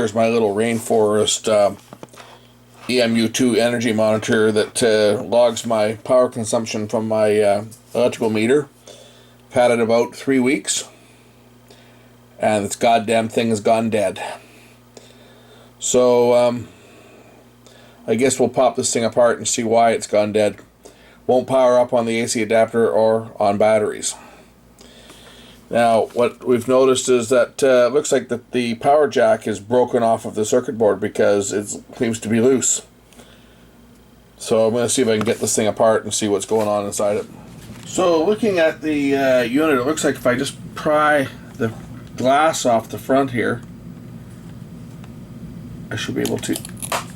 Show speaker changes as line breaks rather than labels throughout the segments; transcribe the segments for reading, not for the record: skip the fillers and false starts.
here's my little rainforest emu2 energy monitor that logs my power consumption from my electrical meter. I've had it about 3 weeks, and this goddamn thing has gone dead. So I guess we'll pop this thing apart and see why it's gone dead. Won't power up on the AC adapter or on batteries. Now, what we've noticed is that it looks like the power jack is broken off of the circuit board because it seems to be loose. So I'm going to see if I can get this thing apart and see what's going on inside it. So looking at the unit, it looks like if I just pry the glass off the front here, I should be able to,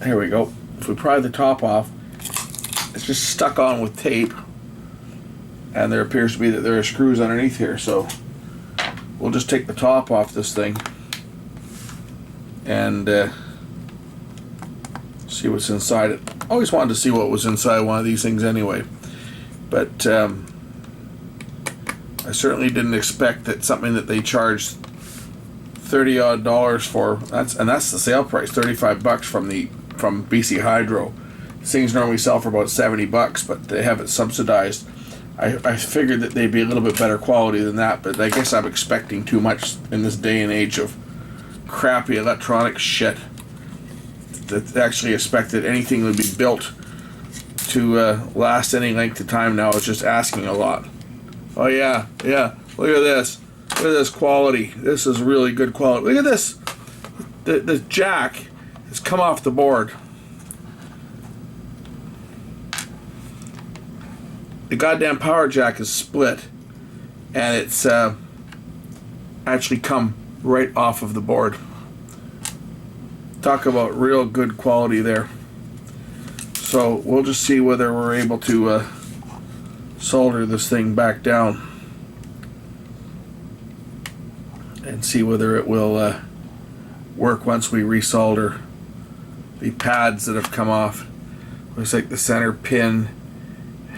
here we go. If we pry the top off, it's just stuck on with tape, and there appears to be that there are screws underneath here. So we'll just take the top off this thing and see what's inside it. I always wanted to see what was inside one of these things anyway, but I certainly didn't expect that something that they charged $30 odd for, that's the sale price, $35 from BC Hydro. These things normally sell for about $70, but they have it subsidized. I figured that they'd be a little bit better quality than that, but I guess I'm expecting too much in this day and age of crappy electronic shit. That actually expected anything would be built to last any length of time now is just asking a lot. Oh yeah, look at this. Look at this quality. This is really good quality. Look at this. The jack has come off the board. The goddamn power jack is split, and it's actually come right off of the board. Talk about real good quality there. So we'll just see whether we're able to solder this thing back down and see whether it will work once we resolder the pads that have come off. Looks like the center pin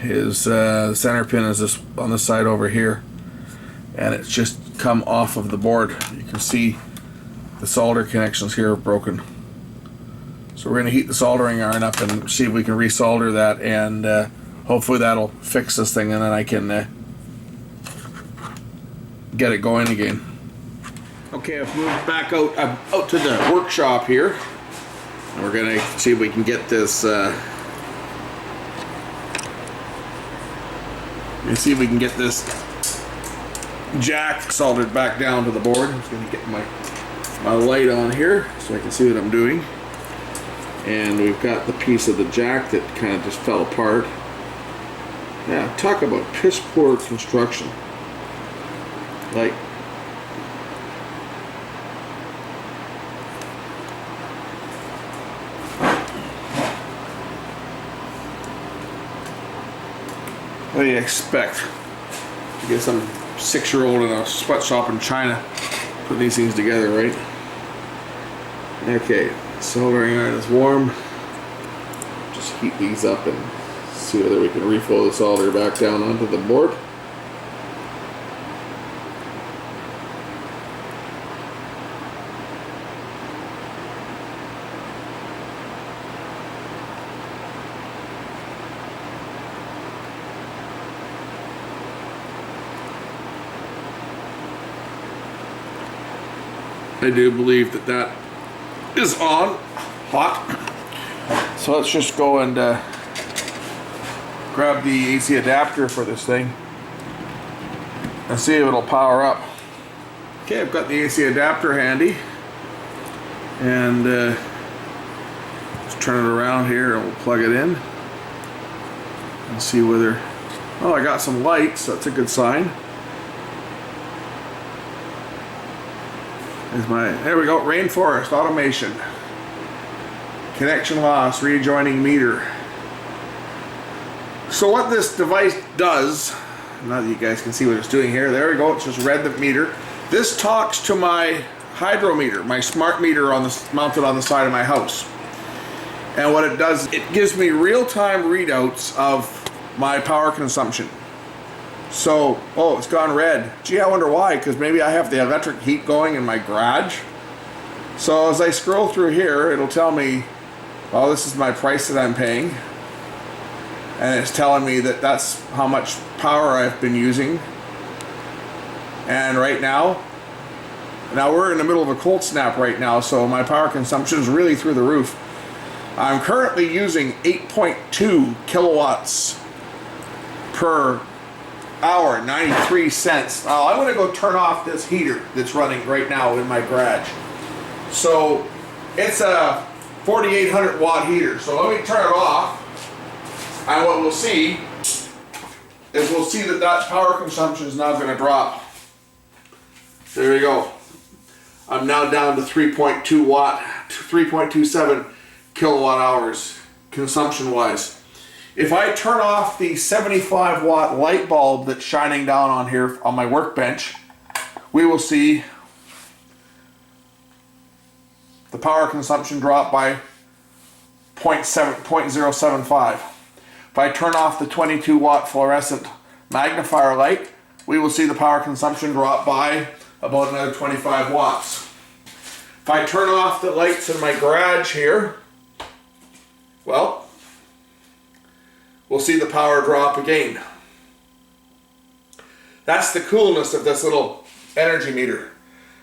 is the center pin is this on the side over here, and it's just come off of the board. You can see the solder connections here are broken. So we're going to heat the soldering iron up and see if we can resolder that, and hopefully that'll fix this thing, and then I can get it going again. Okay, I've moved back out to the workshop here, and we're going to see if we can get this jack soldered back down to the board. I'm just going to get my light on here so I can see what I'm doing. And we've got the piece of the jack that kind of just fell apart. Yeah, talk about piss poor construction. Like, what do you expect? I guess I'm 6-year-old in a sweatshop in China putting these things together, right? Okay, soldering iron is warm. Just heat these up and see whether we can reflow the solder back down onto the board. I do believe that is on, hot. So let's just go and grab the AC adapter for this thing and see if it'll power up. Okay, I've got the AC adapter handy, and just turn it around here and we'll plug it in and see whether, oh, I got some lights, so that's a good sign. There we go, rainforest automation. Connection loss, rejoining meter. So what this device does, now that you guys can see what it's doing here, there we go, it's just read the meter. This talks to my hydrometer, my smart meter mounted on the side of my house. And what it does, it gives me real-time readouts of my power consumption. So, oh, it's gone red. Gee, I wonder why, because maybe I have the electric heat going in my garage. So as I scroll through here, it'll tell me, oh, this is my price that I'm paying. And it's telling me that that's how much power I've been using. And right now we're in the middle of a cold snap right now, so my power consumption is really through the roof. I'm currently using 8.2 kilowatts per hour, 93 cents. Now I'm gonna go turn off this heater that's running right now in my garage. So it's a 4,800 watt heater. So let me turn it off. And what we'll see is that power consumption is now gonna drop. There we go. I'm now down to 3.27 kilowatt hours consumption wise. If I turn off the 75 watt light bulb that's shining down on here on my workbench, we will see the power consumption drop by 0.075. If I turn off the 22 watt fluorescent magnifier light, we will see the power consumption drop by about another 25 watts. If I turn off the lights in my garage here, well, we'll see the power drop again. That's the coolness of this little energy meter.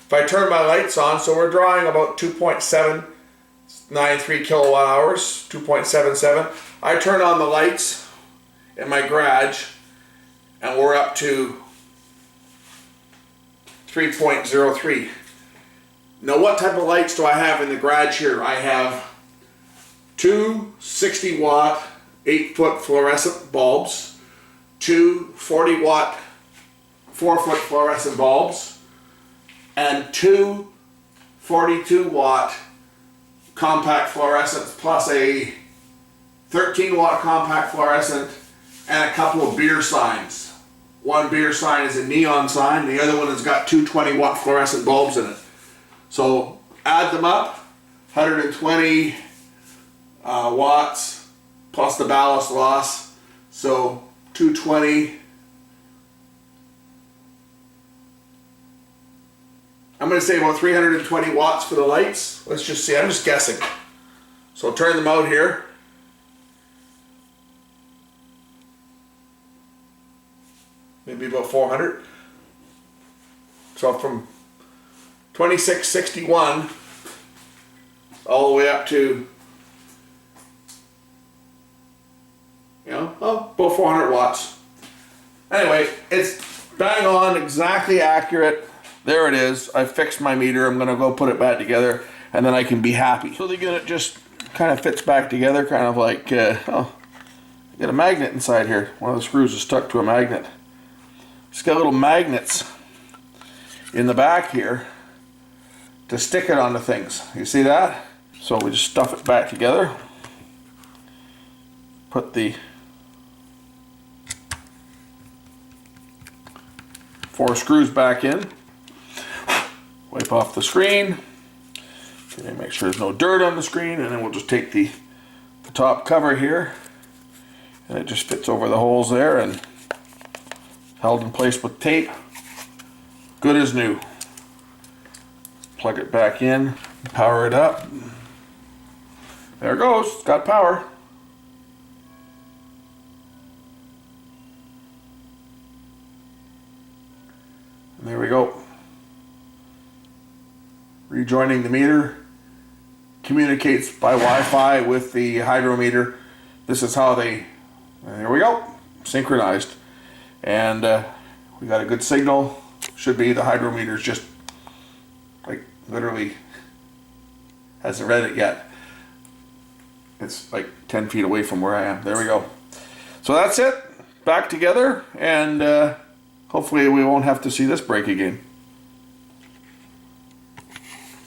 If I turn my lights on, so we're drawing about 2.793 kilowatt hours, 2.77. I turn on the lights in my garage and we're up to 3.03. Now what type of lights do I have in the garage here? I have two 60 watt 8-foot fluorescent bulbs, two 40 watt 4-foot fluorescent bulbs, and two 42 watt compact fluorescents, plus a 13 watt compact fluorescent and a couple of beer signs. One beer sign is a neon sign, the other one has got two 20 watt fluorescent bulbs in it. So add them up, 120 watts plus the ballast loss, so 220. I'm going to say about 320 watts for the lights. Let's just see, I'm just guessing. So I'll turn them out here. Maybe about 400. So from 2661 all the way up to, about 400 watts. Anyway, it's bang on, exactly accurate. There it is. I fixed my meter. I'm going to go put it back together and then I can be happy. So the unit just kind of fits back together, kind of like, oh, I got a magnet inside here. One of the screws is stuck to a magnet. It's got little magnets in the back here to stick it onto things. You see that? So we just stuff it back together. Put the 4 screws back in. Wipe off the screen. Okay, make sure there's no dirt on the screen, and then we'll just take the top cover here, and it just fits over the holes there and held in place with tape. Good as new. Plug it back in, power it up. There it goes, it's got power. And there we go. Rejoining the meter, communicates by Wi-Fi with the hydrometer. This is how there we go, synchronized. And we got a good signal. Should be, the hydrometer's just like literally hasn't read it yet. It's like 10 feet away from where I am. There we go. So that's it, back together, and hopefully we won't have to see this break again.